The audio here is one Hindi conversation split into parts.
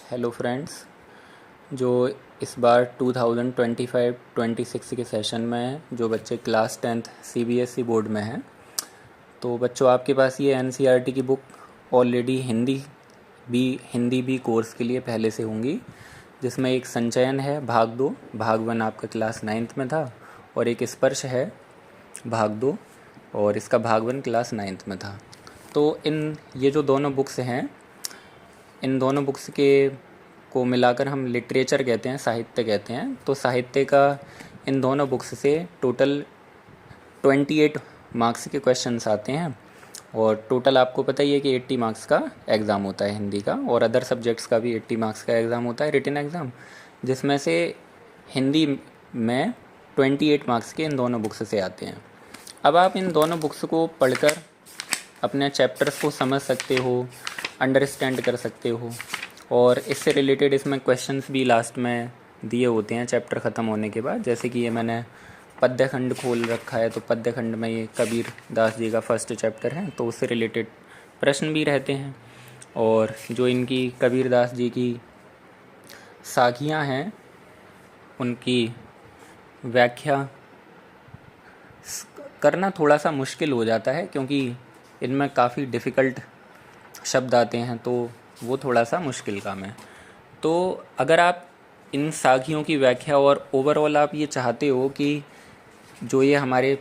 Hello friends. जो इस बार 2025-26 के सेशन में जो बच्चे क्लास 10th सीबीएसई बोर्ड में हैं, तो बच्चों आपके पास ये एनसीईआरटी की बुक ऑलरेडी हिंदी भी कोर्स के लिए पहले से होंगी, जिसमें एक संचयन है भाग 2, भाग 1 आपका क्लास 9th में था, और एक स्पर्श है भाग 2 और इसका भाग 1 क्लास 9th में था। तो ये जो दोनों बुक्स हैं, इन दोनों बुक्स को मिलाकर हम लिटरेचर कहते हैं, साहित्य कहते हैं। तो साहित्य का इन दोनों बुक्स से टोटल 28 मार्क्स के क्वेश्चंस आते हैं, और टोटल आपको पता ही है कि 80 मार्क्स का एग्ज़ाम होता है हिंदी का, और अदर सब्जेक्ट्स का भी 80 मार्क्स का एग्ज़ाम होता है, रिटन एग्ज़ाम, जिसमें से हिंदी में 28 मार्क्स के इन दोनों बुक्स से आते हैं। अब आप इन दोनों बुक्स को पढ़कर अपने चैप्टर्स को समझ सकते हो, अंडरस्टैंड कर सकते हो, और इससे रिलेटेड इसमें क्वेश्चंस भी लास्ट में दिए होते हैं चैप्टर ख़त्म होने के बाद। जैसे कि ये मैंने पद्य खंड खोल रखा है, तो पद्य खंड में ये कबीर दास जी का फर्स्ट चैप्टर है, तो उससे रिलेटेड प्रश्न भी रहते हैं। और जो इनकी कबीर दास जी की साखियाँ हैं, उनकी व्याख्या करना थोड़ा सा मुश्किल हो जाता है, क्योंकि इनमें काफ़ी डिफ़िकल्ट शब्द आते हैं, तो वो थोड़ा सा मुश्किल काम है। तो अगर आप इन साखियों की व्याख्या और ओवरऑल आप ये चाहते हो कि जो ये हमारे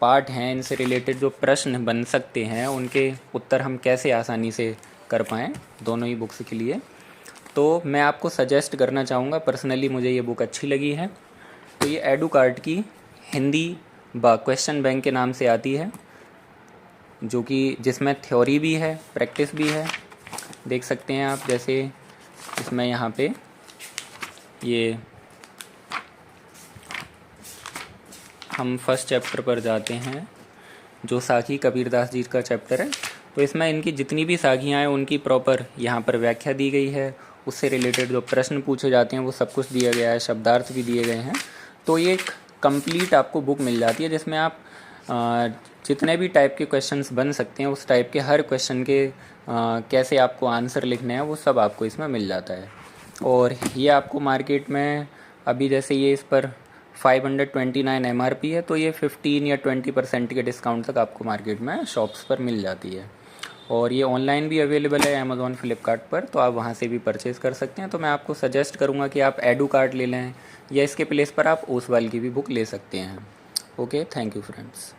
पार्ट हैं, इनसे रिलेटेड जो प्रश्न बन सकते हैं, उनके उत्तर हम कैसे आसानी से कर पाएँ दोनों ही बुक्स के लिए, तो मैं आपको सजेस्ट करना चाहूँगा। पर्सनली मुझे ये बुक अच्छी लगी है। तो ये एडुकार्ट की हिंदी क्वेश्चन बैंक के नाम से आती है, जो कि जिसमें थ्योरी भी है, प्रैक्टिस भी है। देख सकते हैं आप, जैसे इसमें यहाँ पे ये हम फर्स्ट चैप्टर पर जाते हैं, जो साखी कबीरदास जी का चैप्टर है। तो इसमें इनकी जितनी भी साखियाँ हैं उनकी प्रॉपर यहाँ पर व्याख्या दी गई है, उससे रिलेटेड जो प्रश्न पूछे जाते हैं वो सब कुछ दिया गया है, शब्दार्थ भी दिए गए हैं। तो ये एक कंप्लीट आपको बुक मिल जाती है, जिसमें आप जितने भी टाइप के क्वेश्चंस बन सकते हैं, उस टाइप के हर क्वेश्चन के कैसे आपको आंसर लिखने हैं, वो सब आपको इसमें मिल जाता है। और ये आपको मार्केट में अभी जैसे ये इस पर 529 MRP है, तो ये 15 या 20% के डिस्काउंट तक आपको मार्केट में शॉप्स पर मिल जाती है। और ये ऑनलाइन भी अवेलेबल है अमेज़ॉन, फ्लिपकार्ट पर, तो आप वहाँ से भी परचेज़ कर सकते हैं। तो मैं आपको सजेस्ट करूँगा कि आप एडुकार्ट ले लें, या इसके प्लेस पर आप ओसवाल की भी बुक ले सकते हैं। Okay, thank you friends.